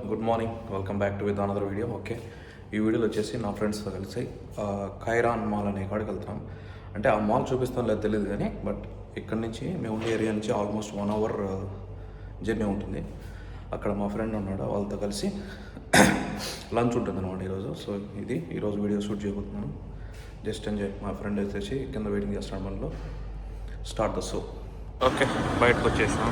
Good morning, welcome back to with another video. Okay, ఈ వీడియోలో వచ్చేసి నా ఫ్రెండ్స్తో కలిసి ఖైరాన్ మాల్ అనే కాడికి వెళ్తున్నాం. అంటే ఆ మాల్ చూపిస్తాం లేదు తెలియదు కానీ, బట్ ఇక్కడ నుంచి మేము ఉండే ఏరియా నుంచి ఆల్మోస్ట్ 1 అవర్ జర్నీ ఉంటుంది. అక్కడ మా ఫ్రెండ్ ఉన్నాడు, వాళ్ళతో కలిసి లంచ్ ఉంటుంది అనమాట ఈరోజు. సో ఇది ఈరోజు వీడియో షూట్ చేయబోతున్నాను. Just enjoy. మా ఫ్రెండ్ వచ్చేసి కింద వెయిటింగ్ చేస్తాడు. మనలో స్టార్ట్ ద షో. ఓకే, బయటకు వచ్చేసాం.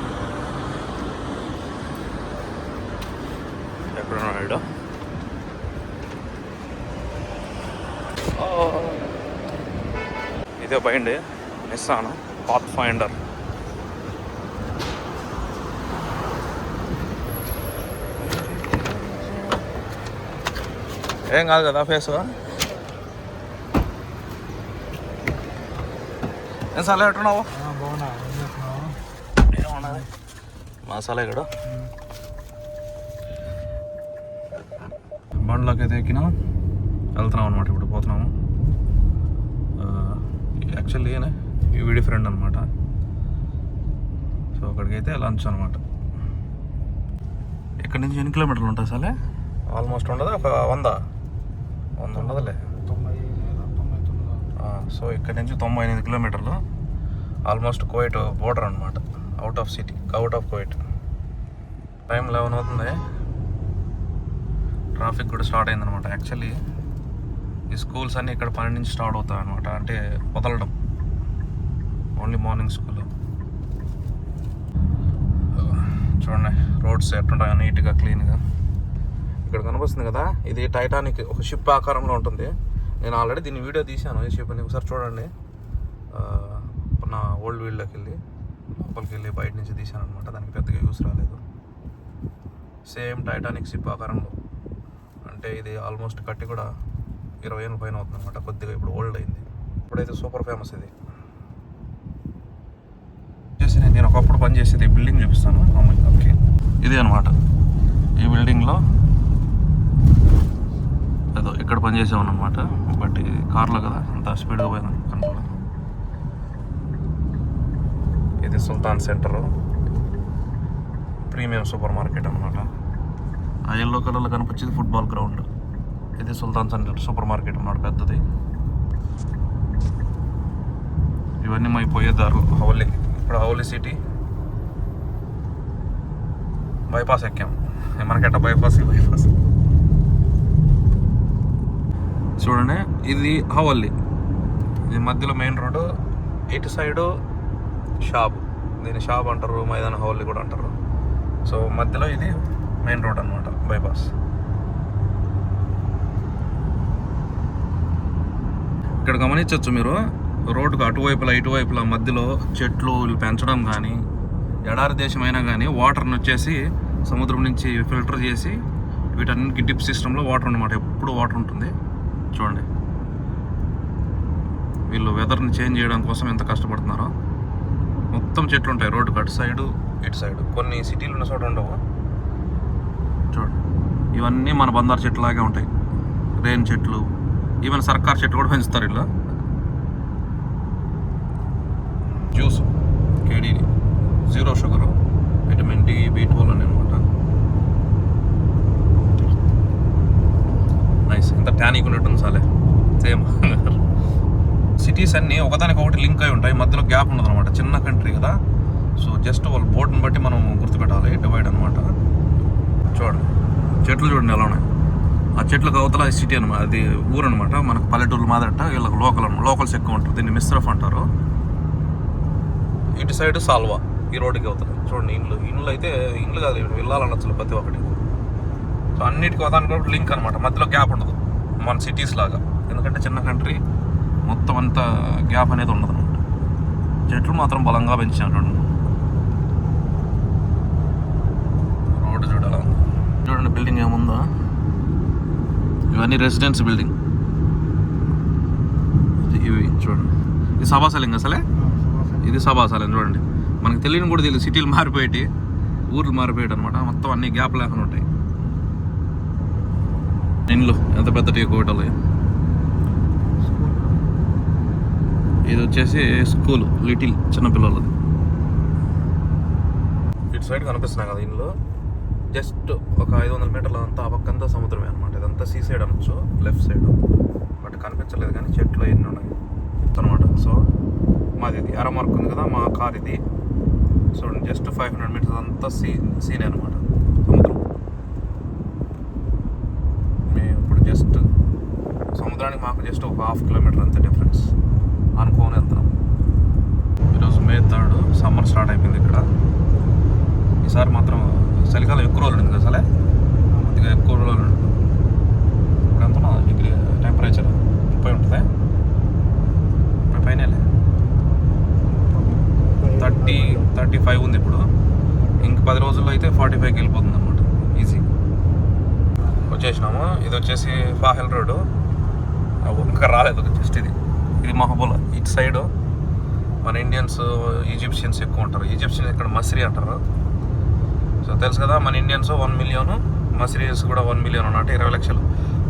ఎక్కడున్నాడు? ఇదే బండి, నిస్సాన్ పాత్ ఫైండర్. ఏం కాదు కదా ఫేస్. ఏం సాలే ఎట్టున్నావు? ఏమన్నది మసాలా ఇక్కడ బండ్లోకి అయితే ఎక్కినా వెళ్తున్నాం అనమాట. ఇప్పుడు పోతున్నాము. యాక్చువల్లీ ఈ వీడి ఫ్రెండ్ అనమాట. సో అక్కడికి అయితే లంచ్ అనమాట. ఇక్కడి నుంచి ఎన్ని కిలోమీటర్లు ఉంటాయి సాలే? ఆల్మోస్ట్ ఉండదు, ఒక 100 ఉండదులే. సో ఇక్కడ నుంచి 98 కిలోమీటర్లు. ఆల్మోస్ట్ కువైట్ బోర్డర్ అనమాట. Out of city, out of Kuwait. Time 11 అవుతుంది. ట్రాఫిక్ కూడా స్టార్ట్ అయిందనమాట. యాక్చువల్లీ ఈ స్కూల్స్ అన్నీ ఇక్కడ 12 నుంచి స్టార్ట్ అవుతాయి అనమాట. అంటే వదలడం ఓన్లీ మార్నింగ్ స్కూల్. చూడండి రోడ్స్ ఎట్లుంటాయో నీట్గా క్లీన్గా. ఇక్కడ కనిపిస్తుంది కదా, ఇది టైటానిక్, ఒక షిప్ ఆకారంలో ఉంటుంది. నేను ఆల్రెడీ దీన్ని వీడియో తీశాను. ఈ షిప్ని ఒకసారి చూడండి. నా ఓల్డ్ వీల్డ్లోకి వెళ్ళి లోపలికి వెళ్ళి బయట నుంచి తీశాను అనమాట. దానికి పెద్దగా యూస్ రాలేదు. సేమ్ టైటానిక్ షిప్ ఆకారంలో. అంటే ఇది ఆల్మోస్ట్ కట్టి కూడా 20 ఏళ్ళ పైన అవుతుంది అనమాట. కొద్దిగా ఇప్పుడు ఓల్డ్ అయింది. ఇప్పుడైతే సూపర్ ఫేమస్ ఇది. నేను ఒకప్పుడు పనిచేసేది ఈ బిల్డింగ్ చూపిస్తాను. ఓకే, ఇది అనమాట. ఈ బిల్డింగ్లో ఏదో ఇక్కడ పనిచేసామని అనమాట. బట్ ఇది కార్లో కదా, అంత స్పీడ్గా పోయింది కనుక. ఇది సుల్తాన్ సెంటర్ ప్రీమియం సూపర్ మార్కెట్ అనమాట. ఆ ఎల్లో కలర్లో కనిపించేది ఫుట్బాల్ గ్రౌండ్. ఇది సుల్తాన్ సెంటర్ సూపర్ మార్కెట్ అన్నమాట, పెద్దది. ఇవన్నీ మా పోయేదారు హౌలీ. ఇప్పుడు హౌలీ సిటీ బైపాస్ ఎక్కాం. మనకెట్ట బైపాస్ చూడండి. ఇది హౌలీ. ఇది మధ్యలో మెయిన్ రోడ్డు. ఇటు సైడు షాప్. దీన్ని షాప్ అంటారు, మైదాన హౌలీ కూడా అంటారు. సో మధ్యలో ఇది మెయిన్ రోడ్ అనమాట, బైపాస్. ఇక్కడ గమనించవచ్చు మీరు, రోడ్డుకు అటువైపులా ఇటువైపులా మధ్యలో చెట్లు పెంచడం కానీ, ఎడారి దేశం అయినా కానీ వాటర్ని వచ్చేసి సముద్రం నుంచి ఫిల్టర్ చేసి వీటన్నిటికి డిప్ సిస్టంలో వాటర్ అనమాట. ఎప్పుడు వాటర్ ఉంటుంది. చూడండి, వీళ్ళు వెదర్ని చేంజ్ చేయడం కోసం ఎంత కష్టపడుతున్నారో. మొత్తం చెట్లు ఉంటాయి రోడ్డుకు, అటు సైడు ఇటు సైడు. కొన్ని సిటీలు ఉన్న చోట ఉండవు. చూడండి, ఇవన్నీ మన బందారు చెట్లు లాగే ఉంటాయి. రేన్ చెట్లు, ఈవెన్ సర్కార్ చెట్లు కూడా పెంచుతారు ఇలా. జ్యూస్ కేడీ 0 షుగర్, విటమిన్ డి, B12 అని అనమాట. నైస్. ఇంత ట్యానిక్ ఉన్నట్టుంది సాలే. సేమ్ సిటీస్ అన్నీ ఒకదానికొకటి లింక్ అయి ఉంటాయి, మధ్యలో గ్యాప్ ఉండదు అనమాట. చిన్న కంట్రీ కదా, సో జస్ట్ వాళ్ళ బోర్డుని బట్టి మనం గుర్తుపెట్టాలి. డివైడ్ అనమాట. చూడండి, చెట్లు చూడండి ఎలా ఉన్నాయి. ఆ చెట్లకు అవతల సిటీ అనమాట, అది ఊరు అనమాట. మనకు పల్లెటూరు మాదట, వీళ్ళకి లోకల్స్ ఎక్కువ ఉంటారు. దీన్ని మిస్రఫ్ అంటారు. ఇటు సైడ్ సాల్వా, ఈ రోడ్డుకి అవుతుంది. చూడండి, ఇండ్లు అయితే ఇండ్లు కాదు, వెళ్ళాలనొచ్చు ప్రతి ఒక్కటి. సో అన్నిటికీ ఒకదానికి లింక్ అనమాట, మధ్యలో గ్యాప్ ఉండదు మన సిటీస్ లాగా. ఎందుకంటే చిన్న కంట్రీ, మొత్తం అంతా గ్యాప్ అనేది ఉండదు అనమాట. చెట్లు మాత్రం బలంగా పెంచాను. రోడ్డు చూడాలా. చూడండి బిల్డింగ్ ఏముందో. ఇవన్నీ రెసిడెన్స్ బిల్డింగ్. ఇవి చూడండి, ఇది సభాశాలింగ్ అసలే. ఇది సభాశాలింగ్. చూడండి, మనకు తెలియని కూడా తెలియదు. సిటీలు మారిపోయేటి, ఊర్లు మారిపోయేటి అనమాట. మొత్తం అన్ని గ్యాప్ లేకుండా ఉంటాయి. ఇండ్లు ఎంత పెద్ద టీ కోటలు. ఇది వచ్చేసి స్కూల్, లిటిల్ చిన్నపిల్లలది. ఇటు సైడ్ కనిపిస్తున్నాయి కదా ఇండ్లు. జస్ట్ ఒక 500 మీటర్ల అంతా ఆ పక్కంతా సముద్రమే అనమాట. ఇదంతా సీ సైడ్ అనొచ్చు, లెఫ్ట్ సైడ్. బట్ కనిపించలేదు కానీ చెట్లు ఎన్ని ఉన్నాయి అనమాట. సో మాది ఇది ఎర్ర మార్క్ ఉంది కదా, మా కార్ ఇది. చూడండి జస్ట్ 500 మీటర్స్ అంతా సీనే అనమాట, సముద్రం. మేము ఇప్పుడు జస్ట్ సముద్రానికి మాకు జస్ట్ ఒక 1/2 కిలోమీటర్ అంతే డిఫరెన్స్ అనుకోని వెళ్తున్నాం. ఈరోజు May 3 సమ్మర్ స్టార్ట్ అయిపోయింది ఇక్కడ. ఈసారి మాత్రం చలికాలం ఎక్కువ రోజులు ఉంది కదా, అసలే కొద్దిగా ఎక్కువ రోజులు. ఇప్పుడు ఎంత డిగ్రీ టెంపరేచర్ 30 ఉంటుంది, 30 పైన 35 ఉంది ఇప్పుడు. ఇంక 10 రోజుల్లో అయితే 45కి వెళ్ళిపోతుంది అనమాట, ఈజీ. వచ్చేసినాము. ఇది వచ్చేసి ఫాహెల్ రోడ్డు, ఇంకా రాలేదు జస్ట్ ఇది మహబూలా. ఇటు సైడు మన ఇండియన్స్, ఈజిప్షియన్స్ ఎక్కువ ఉంటారు. ఈజిప్షియన్స్ ఇక్కడ మస్రీ అంటారు. సో తెలుసు కదా, మన ఇండియన్స్ 1 మిలియన్, మస్రీస్ కూడా 1 మిలియన్ అన్నట్టు 20 లక్షలు.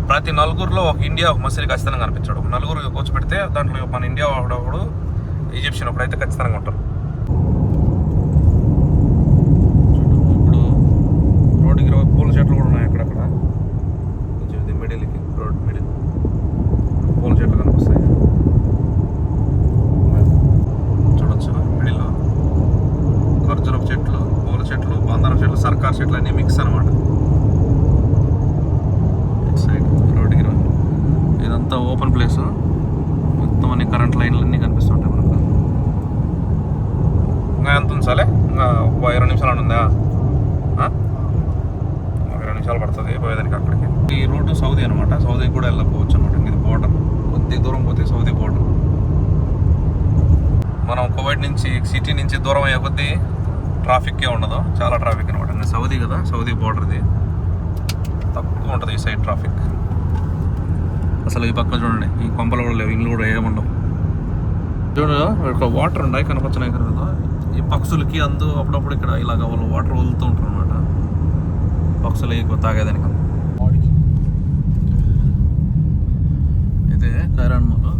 ప్రతి నలుగురిలో ఒక ఇండియా, ఒక మస్రీ ఖచ్చితంగా కనిపించాడు. ఒక నలుగురు కూర్చోబెడితే దాంట్లో మన ఇండియా ఒకడు, ఈజిప్షియన్ ఒకడైతే ఖచ్చితంగా ఉంటారు. ఇప్పుడు రోడ్డుకి పూల చెట్లు కూడా ఉన్నాయి అక్కడక్కడ. కొంచెం మిడిల్కి, రోడ్ మిడిల్ పూల చెట్లు కనిపిస్తాయి. చూడొచ్చు మిడిల్లో ఖర్జూరపు చెట్లు, పూల చెట్లు, బందారం చెట్లు, సర్కార్ చెట్లు అన్నీ మిక్స్ అనమాట. ఇటు సైడ్ రోడ్డుకి ఇదంతా ఓపెన్ ప్లేస్. మొత్తం అన్ని కరెంట్ లైన్లు అన్నీ కనిపిస్తుంటాయి మనకు. ఇంకా ఎంత ఉంది సాలే, ఇంకా 20 నిమిషాలు ఉందా? 20 నిమిషాలు పడుతుంది పోయేదానికి అక్కడికి. ఈ రూటు సౌదీ అనమాట. సౌదీకి కూడా వెళ్ళకపోవచ్చు అనమాట. ఇది బోర్డర్, కొద్ది దూరం పోతే సౌదీ బోర్డర్. మనం కువైట్ నుంచి, సిటీ నుంచి దూరం అయ్యే కొద్దీ ట్రాఫిక్కే ఉండదు, చాలా ట్రాఫిక్ అనమాట. నేను సౌదీ కదా, సౌదీ బోర్డర్ది తక్కువ ఉంటుంది ఈ సైడ్ ట్రాఫిక్. అసలు ఈ పక్క చూడండి, ఈ కొంపలు కూడా లేవు, ఇల్లు కూడా ఏముండవు. చూడండి ఇక్కడ వాటర్ ఉన్నాయి, కనపచ్చనాయి కదా. ఈ పక్షులకి అప్పుడప్పుడు ఇక్కడ ఇలాగ వాళ్ళు వాటర్ వదులుతూ ఉంటారు అనమాట, పక్షులు ఎక్కువ తాగేదానికి. ఇదే ఖైరాన్ మాల్,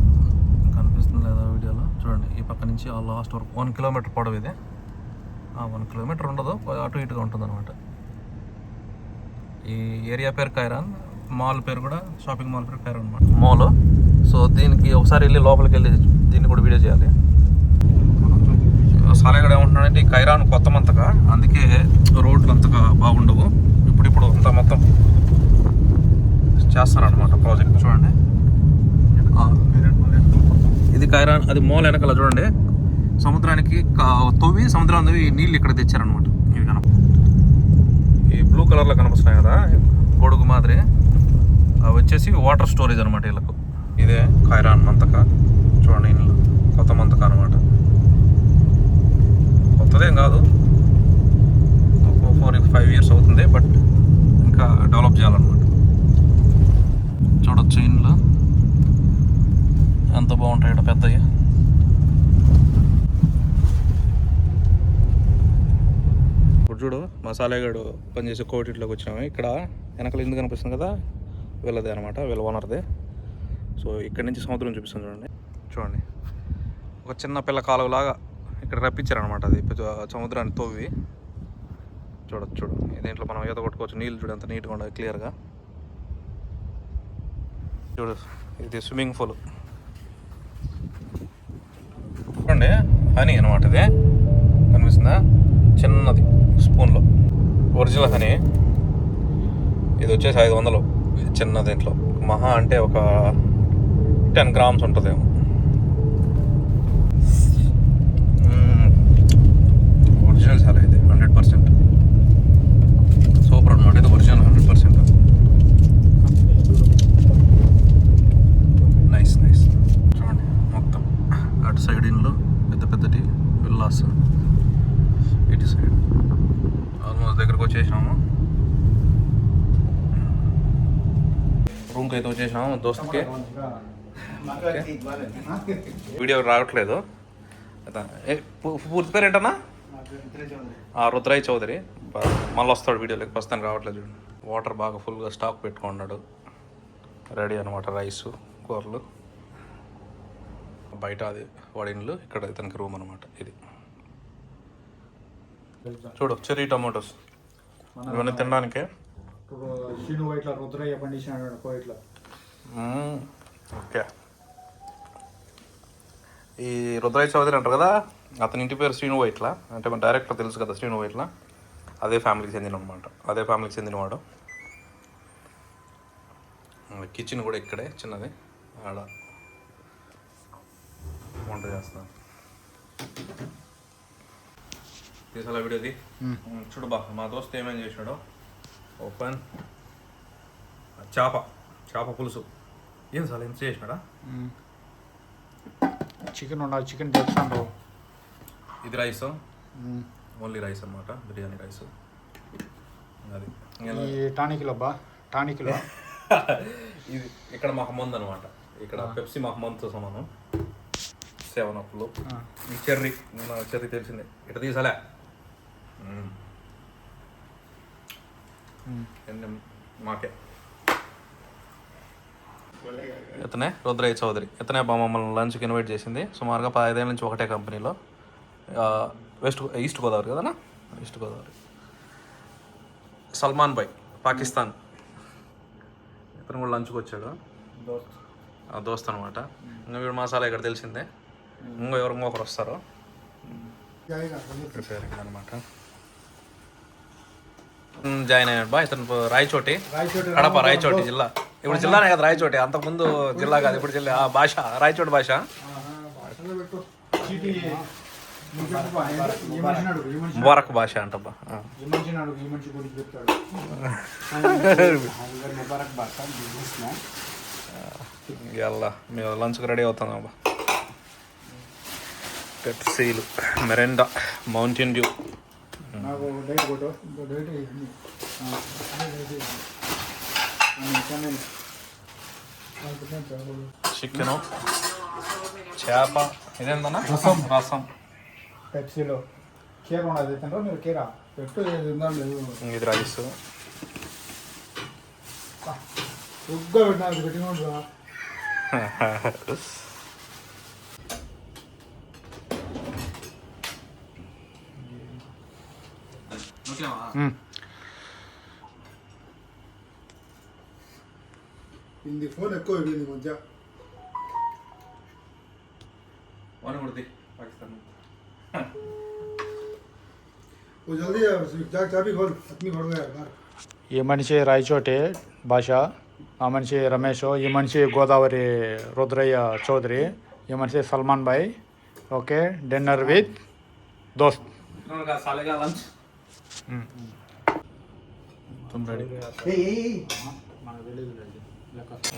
కనిపిస్తుంది లేదా వీడియోలో? చూడండి ఈ పక్క నుంచి ఆ లాస్ట్ వరకు 1 కిలోమీటర్ పొడవు ఇది. 1 కిలోమీటర్ ఉండదు, అటు ఇటుగా ఉంటుంది అనమాట. ఈ ఏరియా పేరు ఖైరాన్, మాల్ పేరు కూడా, షాపింగ్ మాల్ పేరు ఖైరాన్ మాల్. సో దీనికి ఒకసారి వెళ్ళి లోపలికి వెళ్ళి దీన్ని కూడా వీడియో చేయాలి. సాలేగడ ఏమంటున్నాడంటే, ఈ ఖైరాన్ కొత్త మంతగా, అందుకే రోడ్లు అంతగా బాగుండవు. ఇప్పుడు అంతా మొత్తం చేస్తారనమాట ప్రాజెక్ట్. చూడండి ఇది ఖైరాన్, అది మాల్ వెనకాల చూడండి. సముద్రానికి తవ్వి, సముద్రం నీళ్ళు ఇక్కడ తెచ్చారనమాట. ఇవి ఈ బ్లూ కలర్లో కనిపిస్తున్నాయి కదా, గొడుగు మాదిరి, అవి వచ్చేసి వాటర్ స్టోరేజ్ అనమాట వీళ్ళకు. ఇదే ఖైరాన్ మంతక. చూడండి ఇల్లు కొత్త మంతక అనమాట. కొత్తదేం కాదు, 4-5 ఇయర్స్ అవుతుంది, బట్ ఇంకా డెవలప్ చేయాలన్నమాట. చూడొచ్చు ఇండ్లు ఎంత బాగుంటాయి ఇక్కడ పెద్దవి. ఇప్పుడు చూడు, మా సాలేగాడు పనిచేసే కోటిట్లోకి వచ్చినాము. ఇక్కడ వెనకాల ఎందుకు కనిపిస్తుంది కదా, వీళ్ళదే అనమాట, వీళ్ళ ఓనర్దే. సో ఇక్కడ నుంచి సముద్రం చూపిస్తాను చూడండి. చూడండి ఒక చిన్న పిల్ల కాలువలాగా ఇక్కడ రప్పించారనమాట. అది సముద్రాన్ని తవ్వి. చూడు దీంట్లో మనం ఈత కొట్టుకోవచ్చు. నీళ్ళు చూడు ఎంత నీట్గా ఉండదు, క్లియర్గా. చూడు ఇది స్విమ్మింగ్ పూల్. చూడండి హనీ అనమాట, ఇది కనిపిస్తుందా, చిన్నది స్పూన్లో, ఒరిజినల్ హనీ. ఇది వచ్చేసి 500 చిన్న దీంట్లో. మహా అంటే ఒక 10 గ్రామ్స్ ఉంటుందేమో. ఒరిజినల్ చాలా ఇది 100% సూపర్ అనమాట. ఇది ఒరిజినల్ 100%. నైస్. చూడండి మొత్తం అటు సైడ్ ఇండ్లు పెద్దటి విల్లాస్, ఇటు సైడ్ ఆల్మోస్ట్ దగ్గరకు వచ్చేసినాము. రూమ్కి అయితే వచ్చేసినాము దోస్తుకి. వీడియో రావట్లేదు. పూర్తి పేరు ఏంటన్నా? రుద్రాయ్ చౌదరి. మళ్ళీ వస్తాడు వీడియోలోకి, ప్రస్తుతానికి రావట్లేదు. చూడండి వాటర్ బాగా ఫుల్గా స్టాక్ పెట్టుకున్నాడు. రెడీ అనమాట, రైసు, కూరలు. బయట అది వడిన్లు, ఇక్కడ ఇతనికి రూమ్ అనమాట. ఇది చూడు చెర్రీ టమాటోస్ ఇవన్నీ తినడానికే. శ్రీను ఇట్లా రుద్రయ్య పండించినాడు ఇట్లా. ఓకే, ఈ రుద్రయ్య చౌదరి అంటారు కదా, అతని ఇంటి పేరు శ్రీను వైట్ల. అంటే మన డైరెక్టర్ తెలుసు కదా శ్రీను వైట్ల, అదే ఫ్యామిలీకి చెందిన అనమాట. అదే ఫ్యామిలీకి చెందినవాడు. కిచెన్ కూడా ఇక్కడే చిన్నది, ఆడ వంట చేస్తాను. తీసాలా వీడియోది? చూడు బా, మా దోస్త్ ఏమేమి చేసినాడో. ఓపెన్ చేప పులుసు. ఏం సార్ ఎంత చేసినాడా? చికెన్ ఉండాలి, చికెన్ తెచ్చాను. ఇది రైస్, ఓన్లీ రైస్ అనమాట, బిర్యానీ రైస్. అది టానిక్లో టానిక్లో ఇది ఇక్కడ మహమ్మద్ అనమాట. ఇక్కడ పెప్సీ మహమ్మద్తో సమానం. 7 ఈ చెర్రీ తెలిసిందే. ఇట్లా తీసాలే మాకే. ఇతనే రుద్రయ్య చౌదరి. ఇతనే మమ్మల్ని లంచ్కి ఇన్వైట్ చేసింది. సుమారుగా 15 ఏళ్ళ నుంచి ఒకటే కంపెనీలో. ఈస్ట్ గోదావరి కదనా? ఈస్ట్ గోదావరి. సల్మాన్ భాయ్, పాకిస్తాన్. ఇతను కూడా లంచ్కి వచ్చాడు, దోస్త్ అనమాట. ఇంకా వీడు మసాలా ఇక్కడ తెలిసిందే. ఇంకొకరు వస్తారు ప్రిపేరింగ్ అనమాట. జాయిన్ అయ్యాడు బా. ఇతను రాయచోటి, కడప రాయచోటి జిల్లా. ఇప్పుడు జిల్లానే కదా రాయచోటి, అంతకుముందు జిల్లా కాదు, ఇప్పుడు జిల్లా. భాష రాయచోటి భాష. ముబారక్ భాష అంటబ్బా. ఎలా మేము లంచ్కి రెడీ అవుతాం అబ్బా. పెప్సీలు, మెరెండా, మౌంటైన్ డ్యూ. చికెను, చేప. ఇదేందన్నా? రసం. పెప్సీలో కీర ఉండదు, మీరు కీర పెట్టు. ఇది రైస్. ఉగ్గా పెట్టినారు, పెట్టిన हिंदी फोन ఎక్కువ అయిపోయింది మధ్య. वो जल्दी चाबी खोल, अपनी खोल गया यार. ఈ మనిషి రాయచోటి భాష, ఆ మనిషి రమేష్, ఈ మనిషి గోదావరి రుద్రయ్య చౌదరి, ఈ మనిషి సల్మాన్ భాయ్. ఓకే, డిన్నర్ విత్ దోస్త్.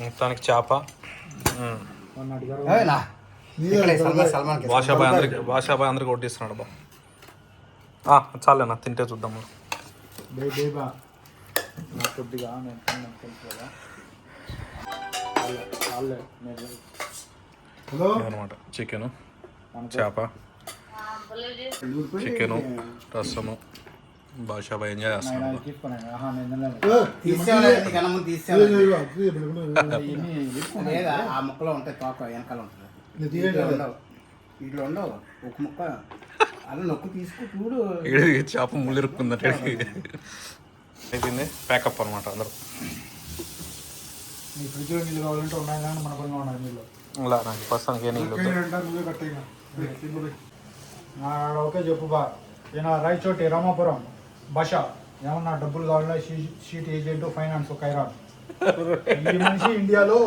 మొత్తానికి చేప. భాషాబాయ్ అందరికి కొట్టిస్తున్నాడు బా. చాలేనా, తింటే చూద్దాం. అనమాట చికెను, చేప, చికెను, రసము. భాషాబాయ్ ఎంజాయ్ చేస్తున్నాడు. ఆ ముక్కలో ఉంటాయి, తోక వెనకాల ఉంటుంది. ఇట్లా ఉండవు, ఒక ముక్క అలా నొక్కు తీసుకు చూడు. చేప ముళ్ళిరుక్కుందంటే అయిపోయింది. ప్యాకప్ అనమాట అందరూ. ఫ్రిడ్జ్లో నీళ్ళు కావాలంటే ఉన్నాయి, కానీ మన పని ఉన్నాయి నీళ్ళు. ఇలా నాకు ప్రస్తుతానికి ఏ నీళ్ళు నువ్వే కట్టేగా. ఓకే చెప్పు బా. ఈయన రాయచోటి రామాపురం భాష. ఏమన్నా డబ్బులు కావాలా, షీట్ ఏజెంట్, ఫైనాన్స్ ఖైరాన్. ఈ మనిషి ఇండియాలో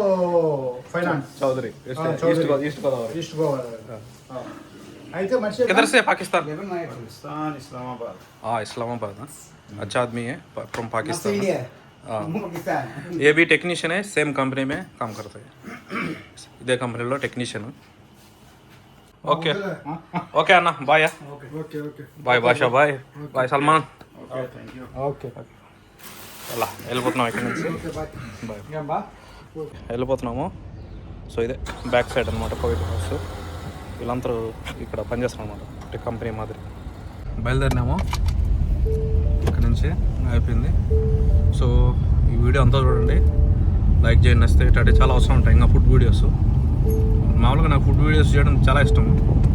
ఫైనాన్స్ చౌదరి, ఈస్ట్ గోదావరి. అయితే మనిషి किधर से पाकिस्तान? इस्लामाबाद. इस्लामाबाद. अच्छा आदमी है फ्रॉम पाकिस्तान. पाकिस्तान. ये भी टेक्नीशियन है, सेम कंपनी में काम करते हैं. इधर कंपनी लो टेक्नीशियन. ఓకే ఓకే అన్న, బాయ్. బాయ్ భాషా, బాయ్ బాయ్ సల్మాన్. ఓకే అలా వెళ్ళిపోతున్నాం ఇక్కడ నుంచి. బాయ్, వెళ్ళిపోతున్నాము. సో ఇదే బ్యాక్ సైడ్ అనమాట కోవిడ్ హౌస్. వీళ్ళందరూ ఇక్కడ పనిచేస్తున్నారు అనమాట, అంటే కంపెనీ మాదిరి. బయలుదేరినాము ఇక్కడ నుంచి, అయిపోయింది. సో ఈ వీడియో అంతా చూడండి, లైక్ చేయండి, నచ్చితే. ఇట్లాంటి చాలా అవసరం ఉంటాయి ఇంకా ఫుడ్ వీడియోస్. మామూలుగా నాకు ఫుడ్ వీడియోస్ చేయడం చాలా ఇష్టం,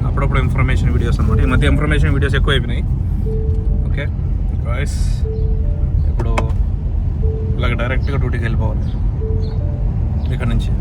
అప్పుడప్పుడు ఇన్ఫర్మేషన్ వీడియోస్ అనమాట. ఈ మధ్య ఇన్ఫర్మేషన్ వీడియోస్ ఎక్కువ అయిపోయినాయి. ఓకే గాయ్స్, ఇలాగ డైరెక్ట్గా డ్యూటీకి వెళ్ళిపోవాలి ఇక్కడ నుంచి.